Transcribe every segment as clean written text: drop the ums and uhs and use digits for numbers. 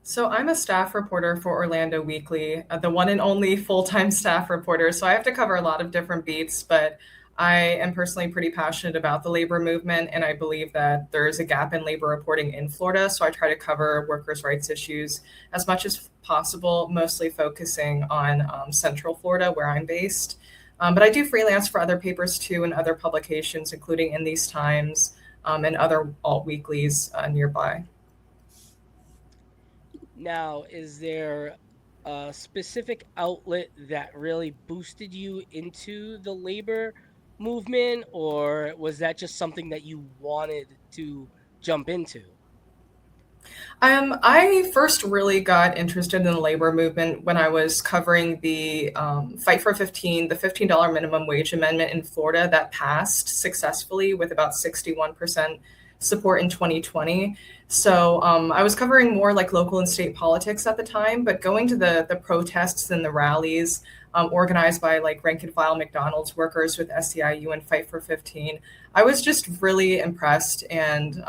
So I'm a staff reporter for Orlando Weekly, the one and only full-time staff reporter. So I have to cover a lot of different beats, but I am personally pretty passionate about the labor movement, and I believe that there is a gap in labor reporting in Florida. So I try to cover workers' rights issues as much as possible, mostly focusing on Central Florida, where I'm based. But I do freelance for other papers too and other publications, including In These Times and other alt weeklies nearby. Now, is there a specific outlet that really boosted you into the labor movement, or was that just something that you wanted to jump into? I first really got interested in the labor movement when I was covering the Fight for 15, the $15 minimum wage amendment in Florida that passed successfully with about 61% support in 2020. So I was covering more like local and state politics at the time, but going to the protests and the rallies organized by like rank and file McDonald's workers with SEIU and Fight for 15, I was just really impressed and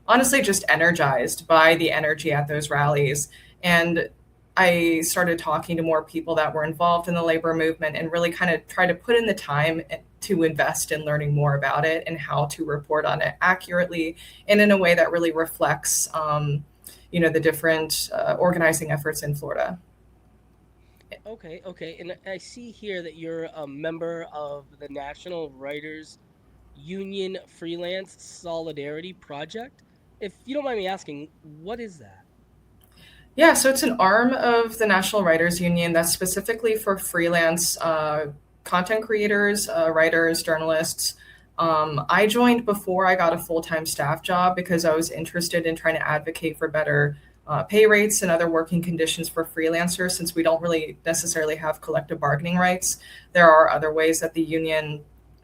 honestly just energized by the energy at those rallies. And I started talking to more people that were involved in the labor movement and really kind of try to put in the time to invest in learning more about it and how to report on it accurately and in a way that really reflects, the different organizing efforts in Florida. Okay, okay. And I see here that you're a member of the National Writers Union Freelance Solidarity Project. If you don't mind me asking, what is that? Yeah, so it's an arm of the National Writers Union that's specifically for freelance content creators, writers, journalists. I joined before I got a full time staff job because I was interested in trying to advocate for better pay rates and other working conditions for freelancers since we don't really necessarily have collective bargaining rights. There are other ways that the union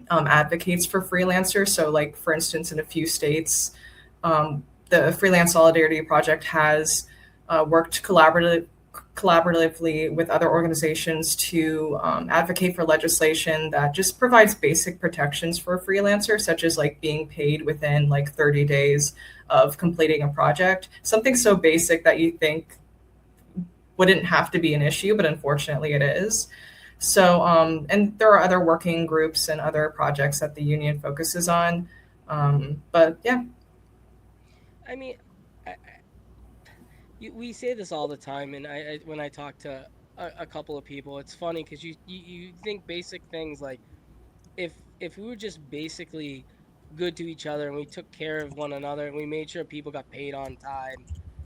advocates for freelancers. So, like, for instance, in a few states, the Freelance Solidarity Project has worked collaboratively with other organizations to advocate for legislation that just provides basic protections for freelancers, such as like being paid within like 30 days of completing a project. Something so basic that you think wouldn't have to be an issue, but unfortunately it is. So, and there are other working groups and other projects that the union focuses on. But yeah. I mean, we say this all the time, and when I talk to a couple of people, it's funny because you think basic things like if we were just basically good to each other and we took care of one another and we made sure people got paid on time